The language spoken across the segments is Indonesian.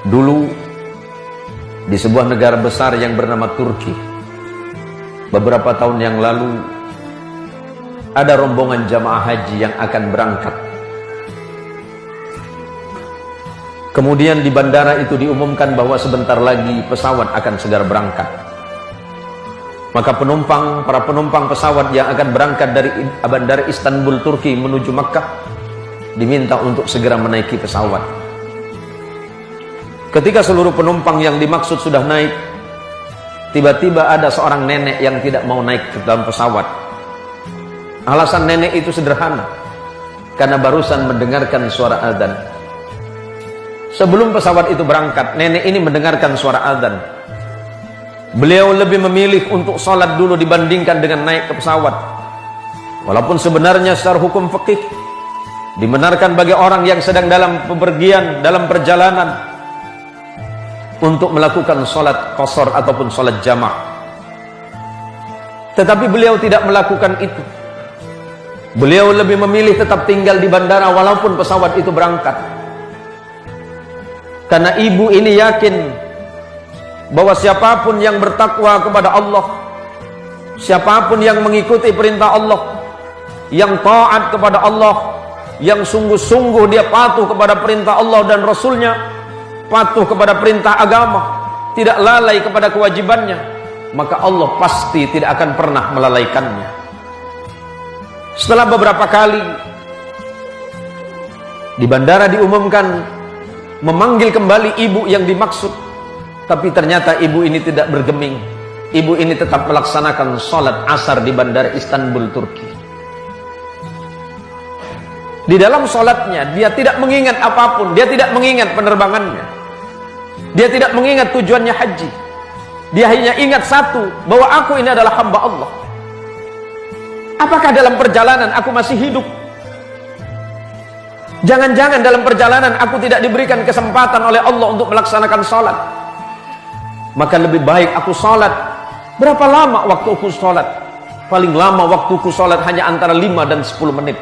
Dulu di sebuah negara besar yang bernama Turki, beberapa tahun yang lalu ada rombongan jamaah haji yang akan berangkat. Kemudian di bandara itu diumumkan bahwa sebentar lagi pesawat akan segera berangkat. Maka para penumpang pesawat yang akan berangkat dari bandara Istanbul, Turki menuju Makkah diminta untuk segera menaiki pesawat. Ketika seluruh penumpang yang dimaksud sudah naik, tiba-tiba ada seorang nenek yang tidak mau naik ke dalam pesawat. Alasan nenek itu sederhana, karena barusan mendengarkan suara azan. Sebelum pesawat itu berangkat, nenek ini mendengarkan suara azan. Beliau lebih memilih untuk sholat dulu dibandingkan dengan naik ke pesawat. Walaupun sebenarnya secara hukum fikih dibenarkan bagi orang yang sedang dalam bepergian, dalam perjalanan, untuk melakukan sholat qasar ataupun sholat jamak. Tetapi beliau tidak melakukan itu. Beliau lebih memilih tetap tinggal di bandara walaupun pesawat itu berangkat. Karena ibu ini yakin bahwa siapapun yang bertakwa kepada Allah, siapapun yang mengikuti perintah Allah, yang taat kepada Allah, yang sungguh-sungguh dia patuh kepada perintah Allah dan Rasulnya, patuh kepada perintah agama, tidak lalai kepada kewajibannya, maka Allah pasti tidak akan pernah melalaikannya. Setelah beberapa kali di bandara diumumkan memanggil kembali ibu yang dimaksud, tapi ternyata ibu ini tidak bergeming. Ibu ini tetap melaksanakan sholat asar di bandara Istanbul, Turki. Di dalam sholatnya dia tidak mengingat apapun, dia tidak mengingat penerbangannya, dia tidak mengingat tujuannya haji. Dia hanya ingat satu, bahwa aku ini adalah hamba Allah. Apakah dalam perjalanan aku masih hidup? Jangan-jangan dalam perjalanan aku tidak diberikan kesempatan oleh Allah untuk melaksanakan sholat. Maka lebih baik aku sholat. Berapa lama waktuku sholat? Paling lama waktuku sholat hanya antara 5 dan 10 menit.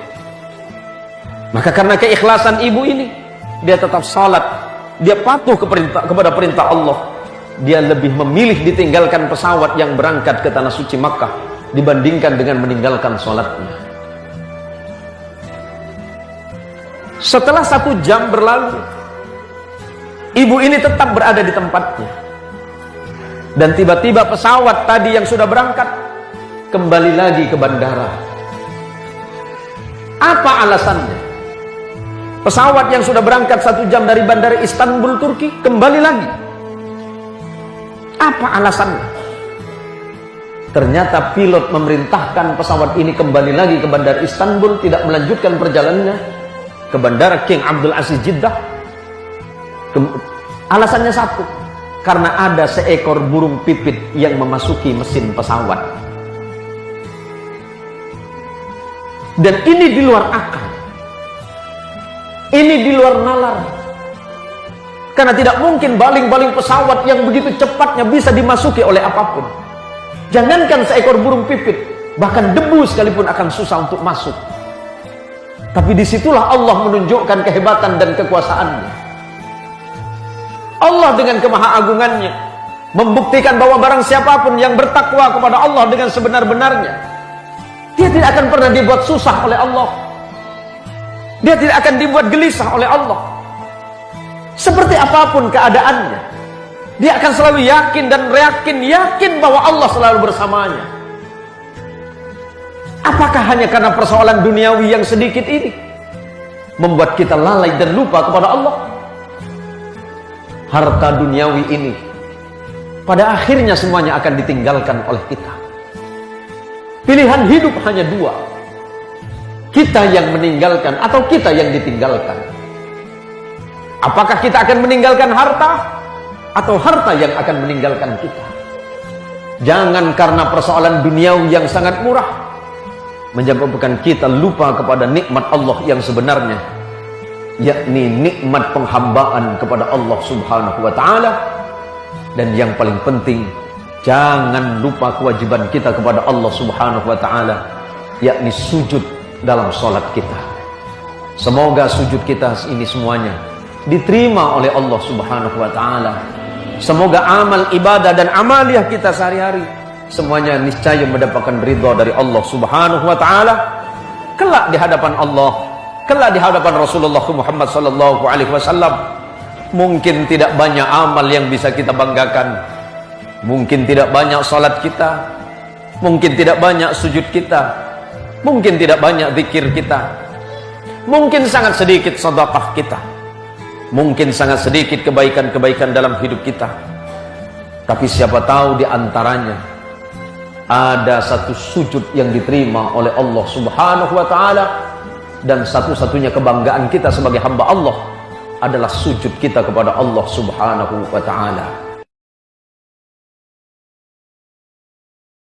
Maka karena keikhlasan ibu ini, dia tetap sholat. Dia patuh kepada perintah Allah. Dia lebih memilih ditinggalkan pesawat yang berangkat ke tanah suci Makkah dibandingkan dengan meninggalkan sholatnya. Setelah 1 jam berlalu, ibu ini tetap berada di tempatnya. Dan tiba-tiba pesawat tadi yang sudah berangkat kembali lagi ke bandara. Apa alasannya? Pesawat yang sudah berangkat 1 jam dari bandara Istanbul, Turki kembali lagi. Apa alasannya? Ternyata pilot memerintahkan pesawat ini kembali lagi ke bandara Istanbul, tidak melanjutkan perjalanannya ke bandara King Abdul Aziz Jeddah. Alasannya satu, karena ada seekor burung pipit yang memasuki mesin pesawat. Dan ini di luar akal, ini di luar nalar. Karena tidak mungkin baling-baling pesawat yang begitu cepatnya bisa dimasuki oleh apapun. Jangankan seekor burung pipit, bahkan debu sekalipun akan susah untuk masuk. Tapi disitulah Allah menunjukkan kehebatan dan kekuasaannya. Allah dengan kemahaagungannya membuktikan bahwa barang siapapun yang bertakwa kepada Allah dengan sebenar-benarnya, dia tidak akan pernah dibuat susah oleh Allah. Dia tidak akan dibuat gelisah oleh Allah. Seperti apapun keadaannya, dia akan selalu yakin dan yakin bahwa Allah selalu bersamanya. Apakah hanya karena persoalan duniawi yang sedikit ini membuat kita lalai dan lupa kepada Allah? Harta duniawi ini pada akhirnya semuanya akan ditinggalkan oleh kita. Pilihan hidup hanya 2. Kita yang meninggalkan atau kita yang ditinggalkan. Apakah kita akan meninggalkan harta atau harta yang akan meninggalkan kita? Jangan karena persoalan duniawi yang sangat murah menyebabkan kita lupa kepada nikmat Allah yang sebenarnya, yakni nikmat penghambaan kepada Allah Subhanahu wa taala. Dan yang paling penting, jangan lupa kewajiban kita kepada Allah Subhanahu wa taala, yakni sujud dalam sholat kita. Semoga sujud kita ini semuanya diterima oleh Allah Subhanahu wa taala. Semoga amal ibadah dan amaliah kita sehari-hari semuanya niscaya mendapatkan ridha dari Allah Subhanahu wa taala kelak di hadapan Allah, kelak di hadapan Rasulullah Muhammad sallallahu alaihi wasallam. Mungkin tidak banyak amal yang bisa kita banggakan, mungkin tidak banyak salat kita, mungkin tidak banyak sujud kita, mungkin tidak banyak zikir kita, mungkin sangat sedikit sedekah kita, mungkin sangat sedikit kebaikan-kebaikan dalam hidup kita. Tapi siapa tahu di antaranya ada satu sujud yang diterima oleh Allah Subhanahu wa taala, dan satu-satunya kebanggaan kita sebagai hamba Allah adalah sujud kita kepada Allah Subhanahu wa taala.